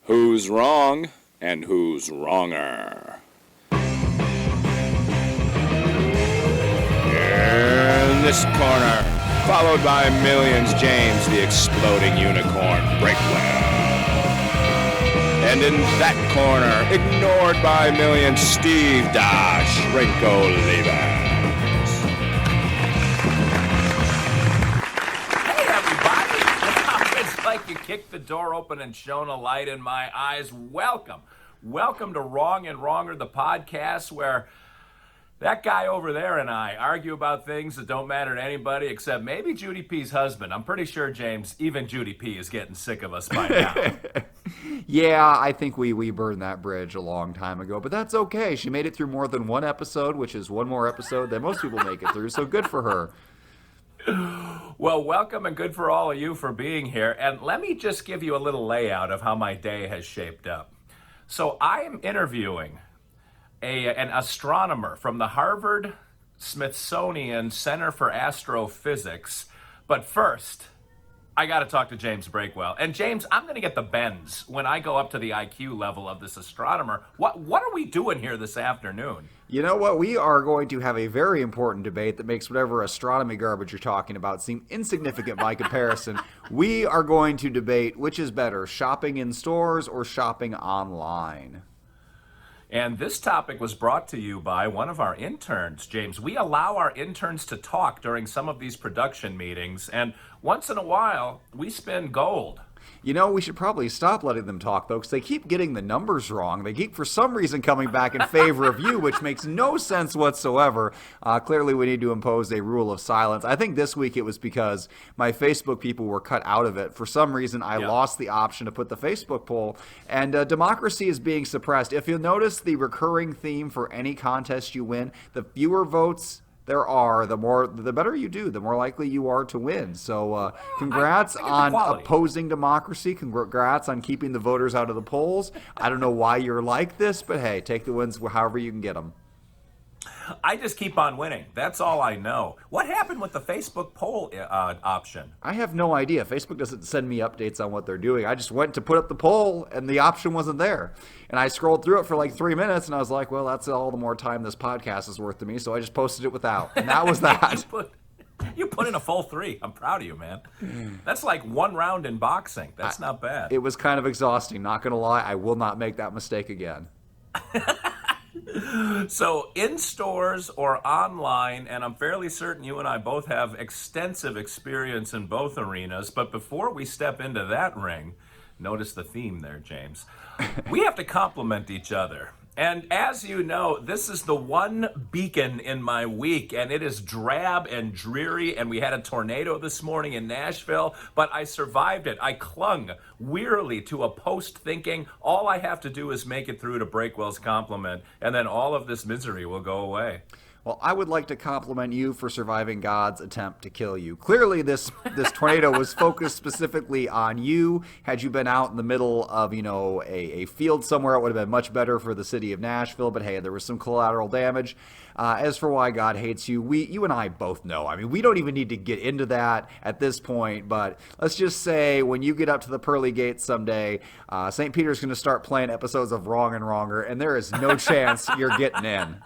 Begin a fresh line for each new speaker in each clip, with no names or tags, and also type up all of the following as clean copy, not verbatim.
Who's wrong and who's wronger? In this corner, followed by millions, James the Exploding Unicorn Breakwell. And in that corner, ignored by millions, Steve Dash Rinko Levers.
Like you kicked the door open and shone a light in my eyes. Welcome to Wrong and Wronger, the podcast where that guy over there and I argue about things that don't matter to anybody except maybe Judy P's husband. I'm pretty sure, James, even Judy P is getting sick of us by now.
Yeah, I think we burned that bridge a long time ago, but that's okay. She made it through more than one episode, which is one more episode than most people make it through, so good for her.
Well, welcome and good for all of you for being here. And let me just give you a little layout of how my day has shaped up. So I am interviewing an astronomer from the Harvard Smithsonian Center for Astrophysics. But first, I got to talk to James Breakwell. And James, I'm going to get the bends when I go up to the IQ level of this astronomer. What are we doing here this afternoon?
You know what? We are going to have a very important debate that makes whatever astronomy garbage you're talking about seem insignificant by comparison. We are going to debate which is better, shopping in stores or shopping online.
And this topic was brought to you by one of our interns, James. We allow our interns to talk during some of these production meetings, and once in a while, we spin gold.
You know, we should probably stop letting them talk, though, because they keep getting the numbers wrong. They keep, for some reason, coming back in favor of you, which makes no sense whatsoever. Clearly, we need to impose a rule of silence. I think this week it was because my Facebook people were cut out of it. For some reason, I lost the option to put the Facebook poll, and democracy is being suppressed. If you'll notice the recurring theme for any contest you win, the fewer votes there are, the better you do, the more likely you are to win. So congrats on opposing democracy. Congrats on keeping the voters out of the polls. I don't know why you're like this, but hey, take the wins however you can get them.
I just keep on winning. That's all I know. What happened with the Facebook poll option?
I have no idea. Facebook doesn't send me updates on what they're doing. I just went to put up the poll, and the option wasn't there. And I scrolled through it for like 3 minutes, and I was like, well, that's all the more time this podcast is worth to me, so I just posted it without. And that was that.
You put in a full 3. I'm proud of you, man. That's like one round in boxing. That's not bad.
It was kind of exhausting. Not going to lie, I will not make that mistake again.
So in stores or online, and I'm fairly certain you and I both have extensive experience in both arenas, but before we step into that ring, notice the theme there, James, we have to compliment each other. And as you know, this is the one beacon in my week, and it is drab and dreary, and we had a tornado this morning in Nashville, but I survived it. I clung wearily to a post thinking, all I have to do is make it through to Breakwell's compliment, and then all of this misery will go away.
Well, I would like to compliment you for surviving God's attempt to kill you. Clearly, this tornado was focused specifically on you. Had you been out in the middle of, a field somewhere, it would have been much better for the city of Nashville. But hey, there was some collateral damage. As for why God hates you, you and I both know. I mean, we don't even need to get into that at this point. But let's just say when you get up to the pearly gates someday, St. Peter's going to start playing episodes of Wrong and Wronger, and there is no chance you're getting in.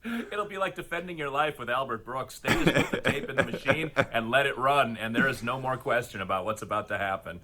It'll be like defending your life with Albert Brooks. They just put the tape in the machine and let it run, and there is no more question about what's about to happen.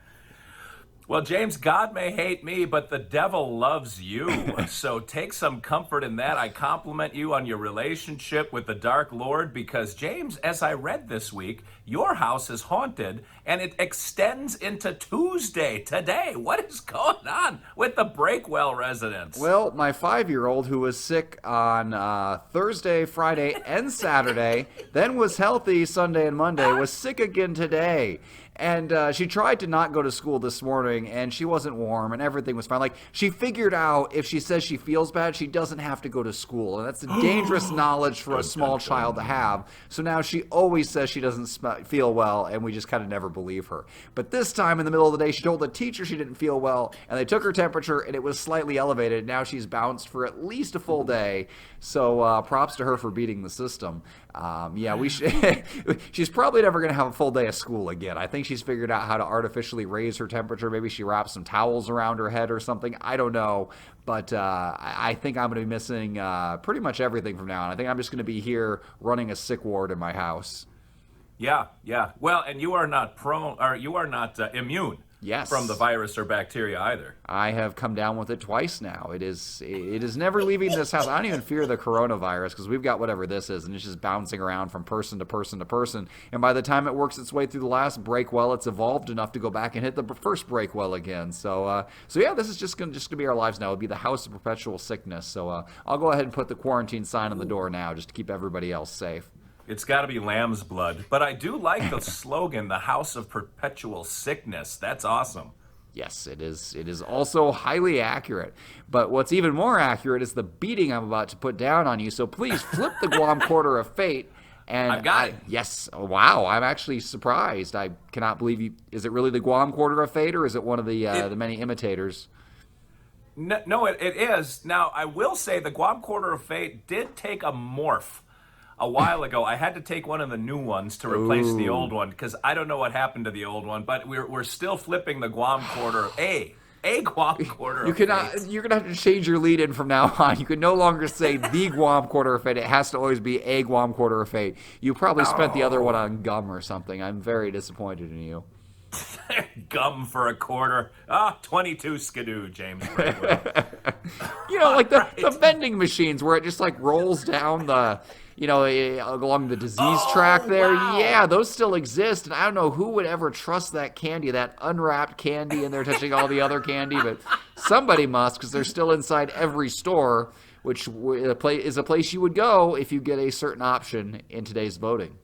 Well, James, God may hate me, but the devil loves you. So take some comfort in that. I compliment you on your relationship with the Dark Lord because, James, as I read this week, your house is haunted, and it extends into Tuesday, today. What is going on with the Breakwell residents?
Well, my 5-year-old, who was sick on Thursday, Friday, and Saturday, then was healthy Sunday and Monday, was sick again today. And she tried to not go to school this morning, and she wasn't warm, and everything was fine. Like, she figured out if she says she feels bad, she doesn't have to go to school. And that's a dangerous knowledge for a small child to have. So now she always says she doesn't feel well, and we just kind of never believe her. But this time in the middle of the day, she told the teacher she didn't feel well, and they took her temperature, and it was slightly elevated. Now she's bounced for at least a full day. So props to her for beating the system. She's probably never going to have a full day of school again. I think she's figured out how to artificially raise her temperature. Maybe she wraps some towels around her head or something. I don't know. But I think I'm going to be missing pretty much everything from now on. I think I'm just going to be here running a sick ward in my house.
Yeah. Well, and you are not immune.
Yes.
From the virus or bacteria either.
I have come down with it twice now. It is never leaving this house. I don't even fear the coronavirus because we've got whatever this is, and it's just bouncing around from person to person to person. And by the time it works its way through the last break well, it's evolved enough to go back and hit the first break well again. So yeah, this is just gonna be our lives now. It'll be the house of perpetual sickness. So I'll go ahead and put the quarantine sign on the door now, just to keep everybody else safe.
It's got to be lamb's blood. But I do like the slogan, the House of Perpetual Sickness. That's awesome.
Yes, it is. It is also highly accurate. But what's even more accurate is the beating I'm about to put down on you. So please flip the Guam Quarter of Fate. And
I've got it.
Yes. Wow. I'm actually surprised. I cannot believe you. Is it really the Guam Quarter of Fate, or is it one of the many imitators?
No, it is. Now, I will say the Guam Quarter of Fate did take a morph. A while ago, I had to take one of the new ones to replace the old one because I don't know what happened to the old one. But we're still flipping the Guam Quarter, a Guam Quarter.
You're gonna have to change your lead-in from now on. You can no longer say the Guam Quarter of Fate. It has to always be a Guam Quarter of Fate. You probably spent the other one on gum or something. I'm very disappointed in you.
Gum for a quarter. 22 skidoo, James.
Like the vending machines where it just like rolls down the. Along the disease track there.
Wow.
Yeah, those still exist. And I don't know who would ever trust that candy, that unwrapped candy, and they're touching all the other candy. But somebody must, because they're still inside every store, which is a place you would go if you get a certain option in today's voting.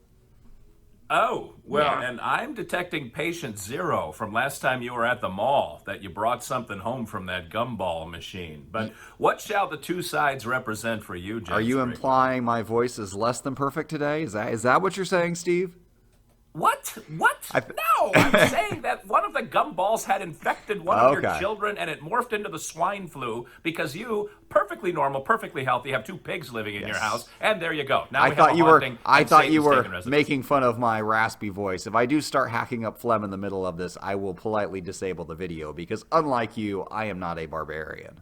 Oh, well,
Yeah.
And I'm detecting patient 0 from last time you were at the mall, that you brought something home from that gumball machine. But what shall the two sides represent for you, James?
Are you
Briggs?
implying my voice is less than perfect today? Is that what you're saying, Steve?
What? No, I'm saying that one of the gumballs had infected one of your children and it morphed into the swine flu because you, perfectly normal, perfectly healthy, have 2 pigs living in your house, and there you go. Now
I
we
thought
have a
you
haunting,
I
and
thought you
Satan's
were
taken residence.
making fun of my raspy voice. If I do start hacking up phlegm in the middle of this, I will politely disable the video because unlike you, I am not a barbarian.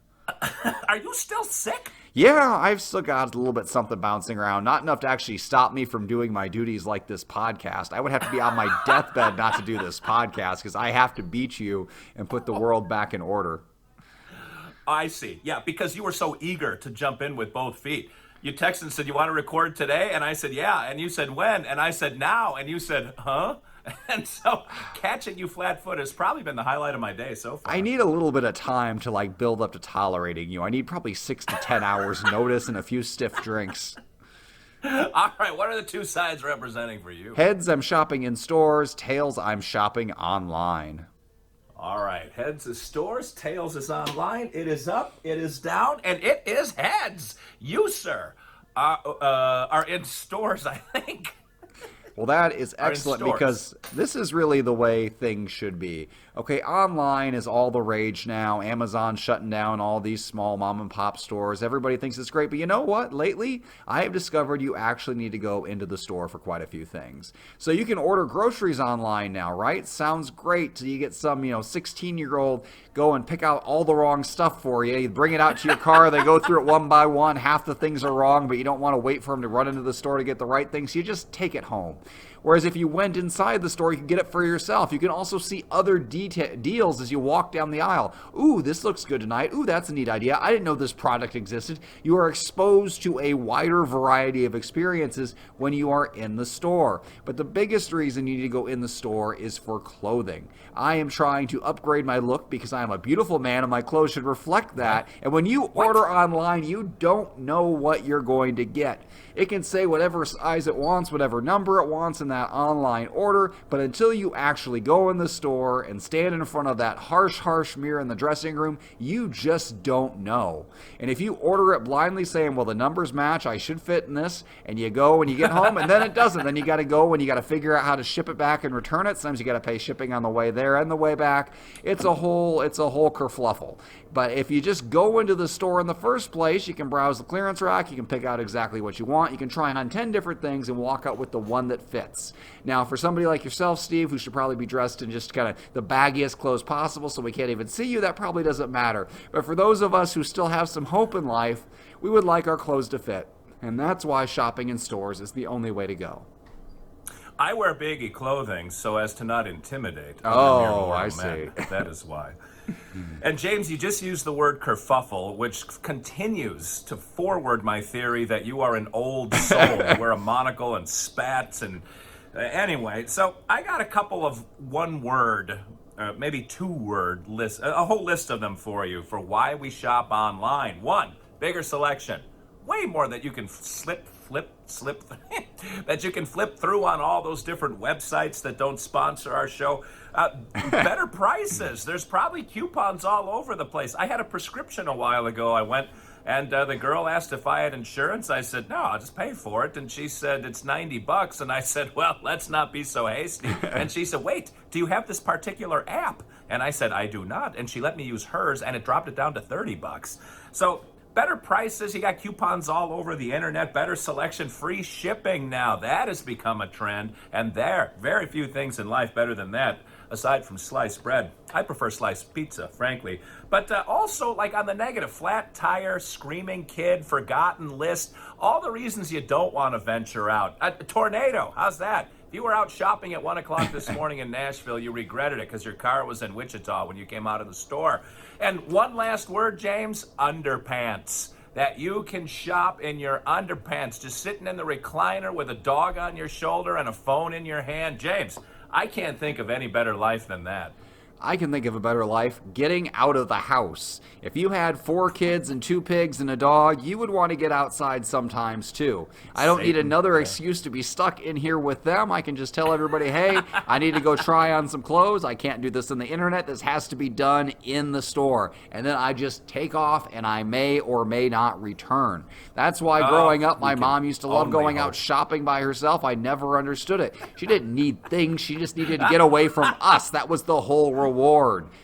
Are you still sick?
Yeah, I've still got a little bit something bouncing around. Not enough to actually stop me from doing my duties like this podcast. I would have to be on my deathbed not to do this podcast because I have to beat you and put the world back in order.
I see. Yeah, because you were so eager to jump in with both feet. You texted and said, you want to record today? And I said, yeah. And you said, when? And I said, now. And you said, huh? And so catching you flat-foot has probably been the highlight of my day so far.
I need a little bit of time to build up to tolerating you. I need probably 6 to 10 hours notice and a few stiff drinks.
All right, what are the two sides representing for you?
Heads, I'm shopping in stores. Tails, I'm shopping online.
All right, heads is stores, tails is online. It is up, it is down, and it is heads. You, sir, are in stores, I think.
Well, that is excellent because this is really the way things should be. Okay, online is all the rage now. Amazon shutting down all these small mom and pop stores. Everybody thinks it's great. But you know what? Lately, I have discovered you actually need to go into the store for quite a few things. So you can order groceries online now, right? Sounds great. So you get some, 16-year-old go and pick out all the wrong stuff for you. You bring it out to your car. They go through it one by one. Half the things are wrong, but you don't want to wait for them to run into the store to get the right things. So you just take it home. Whereas if you went inside the store, you could get it for yourself. You can also see other deals as you walk down the aisle. Ooh, this looks good tonight. Ooh, that's a neat idea. I didn't know this product existed. You are exposed to a wider variety of experiences when you are in the store. But the biggest reason you need to go in the store is for clothing. I am trying to upgrade my look because I am a beautiful man and my clothes should reflect that. And when you order online, you don't know what you're going to get. It can say whatever size it wants, whatever number it wants in that online order, but until you actually go in the store and stand in front of that harsh mirror in the dressing room, you just don't know. And if you order it blindly saying, well, the numbers match, I should fit in this, and you go and you get home and then it doesn't, then you got to go and you got to figure out how to ship it back and return it. Sometimes you got to pay shipping on the way there and the way back. It's a whole kerfluffle. But if you just go into the store in the first place, you can browse the clearance rack, you can pick out exactly what you want, you can try on 10 different things and walk out with the one that fits. shirts. Now, for somebody like yourself, Steve, who should probably be dressed in just kind of the baggiest clothes possible so we can't even see you, that probably doesn't matter. But for those of us who still have some hope in life, we would like our clothes to fit. And that's why shopping in stores is the only way to go.
I wear baggy clothing so as to not intimidate.
Oh, I see.
That is why. And James, you just used the word kerfuffle, which continues to forward my theory that you are an old soul. You wear a monocle and spats and anyway. So I got a couple of one-word, maybe two-word lists, a whole list of them for you for why we shop online. One, bigger selection. Way more that you can slip that you can flip through on all those different websites that don't sponsor our show. Better prices. There's probably coupons all over the place. I had a prescription a while ago. I went and the girl asked if I had insurance. I said, no, I'll just pay for it. And she said, it's $90. And I said, well, let's not be so hasty. And she said, wait, do you have this particular app? And I said, I do not. And she let me use hers and it dropped it down to $30. So better prices, you got coupons all over the internet, better selection, free shipping now. That has become a trend, and there, very few things in life better than that, aside from sliced bread. I prefer sliced pizza, frankly. But also, like on the negative, flat tire, screaming kid, forgotten list, all the reasons you don't want to venture out. A tornado, how's that? If you were out shopping at 1 o'clock this morning in Nashville, you regretted it because your car was in Wichita when you came out of the store. And one last word, James, underpants. That you can shop in your underpants, just sitting in the recliner with a dog on your shoulder and a phone in your hand. James, I can't think of any better life than that.
I can think of a better life, getting out of the house. If you had 4 kids and 2 pigs and a dog, you would want to get outside sometimes too. I don't need another excuse to be stuck in here with them. I can just tell everybody, hey, I need to go try on some clothes. I can't do this on the internet. This has to be done in the store. And then I just take off and I may or may not return. That's why growing up, my mom used to love going out shopping by herself. I never understood it. She didn't need things. She just needed to get away from us. That was the whole reward.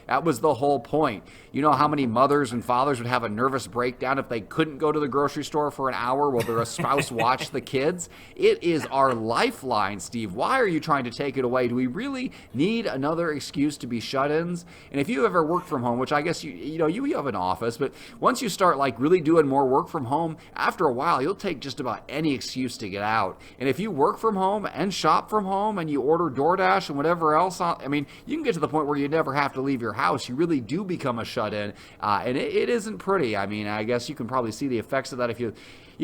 That was the whole point. You know how many mothers and fathers would have a nervous breakdown if they couldn't go to the grocery store for an hour while their spouse watched the kids? It is our lifeline, Steve. Why are you trying to take it away? Do we really need another excuse to be shut-ins? And if you ever work from home, which I guess you have an office, but once you start like really doing more work from home, after a while you'll take just about any excuse to get out. And if you work from home and shop from home and you order DoorDash and whatever else, I mean, you can get to the point where you never have to leave your house. You really do become a shut-in, and it isn't pretty. I mean, I guess you can probably see the effects of that if you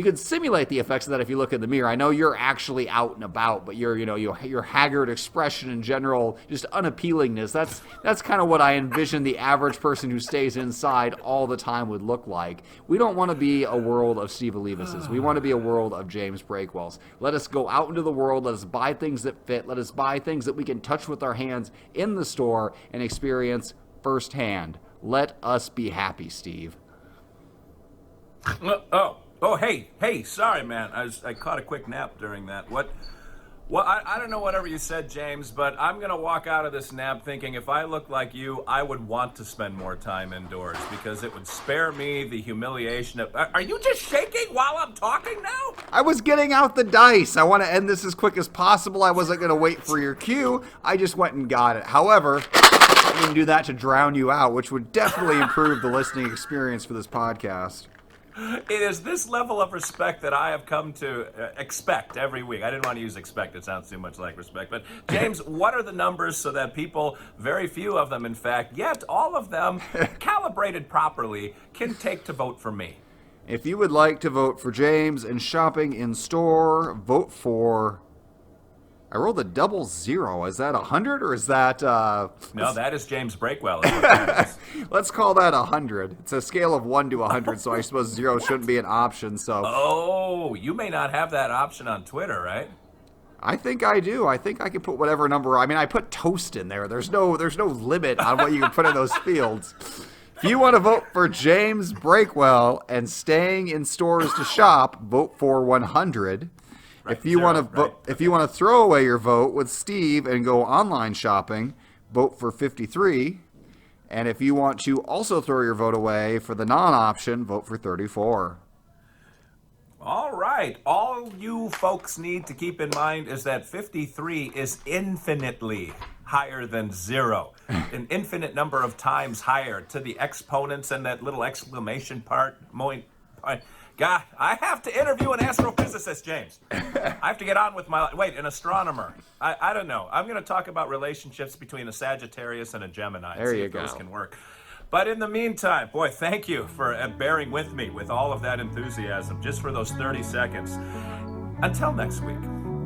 can simulate the effects of that if you look in the mirror. I know you're actually out and about, but your haggard expression in general, just unappealingness, that's kind of what I envision the average person who stays inside all the time would look like. We don't want to be a world of Steve Olivas's. We want to be a world of James Breakwell's. Let us go out into the world. Let us buy things that fit. Let us buy things that we can touch with our hands in the store and experience firsthand. Let us be happy, Steve.
Oh, hey, sorry, man. I caught a quick nap during that. Well, I don't know whatever you said, James, but I'm going to walk out of this nap thinking if I look like you, I would want to spend more time indoors because it would spare me the humiliation of... Are you just shaking while I'm talking now?
I was getting out the dice. I want to end this as quick as possible. I wasn't going to wait for your cue. I just went and got it. However, I didn't do that to drown you out, which would definitely improve the listening experience for this podcast.
It is this level of respect that I have come to expect every week. I didn't want to use expect. It sounds too much like respect. But, James, what are the numbers so that people, very few of them, in fact, yet all of them, calibrated properly, can take to vote for me?
If you would like to vote for James and shopping in store, vote for... I rolled a 00. Is that 100 or is that...
No, that is James Breakwell.
Let's call that 100. It's a scale of 1 to 100, so I suppose 0 shouldn't be an option. So.
Oh, you may not have that option on Twitter, right?
I think I do. I think I can put whatever number... I mean, I put toast in there. There's no limit on what you can put in those fields. If you want to vote for James Breakwell and staying in stores to shop, vote for 100. Right, if you want to throw away your vote with Steve and go online shopping, vote for 53. And if you want to also throw your vote away for the non-option, vote for 34.
All right. right. All you folks need to keep in mind is that 53 is infinitely higher than 0. An infinite number of times higher to the exponents and that little exclamation part. God, I have to interview an astrophysicist, James. I have to get on with my... Wait, an astronomer. I don't know. I'm going to talk about relationships between a Sagittarius and a Gemini.
There you
if those
go.
can work. But in the meantime, boy, thank you for bearing with me with all of that enthusiasm just for those 30 seconds. Until next week,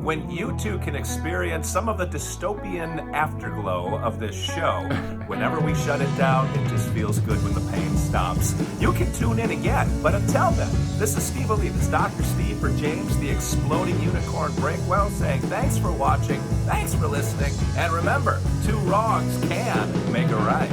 when you two can experience some of the dystopian afterglow of this show, whenever we shut it down, it just feels good when the pain stops. You can tune in again, but until then, this is Steve Ali, this Dr. Steve for James, the Exploding Unicorn Breakwell, saying thanks for watching, thanks for listening, and remember, 2 wrongs can make a right.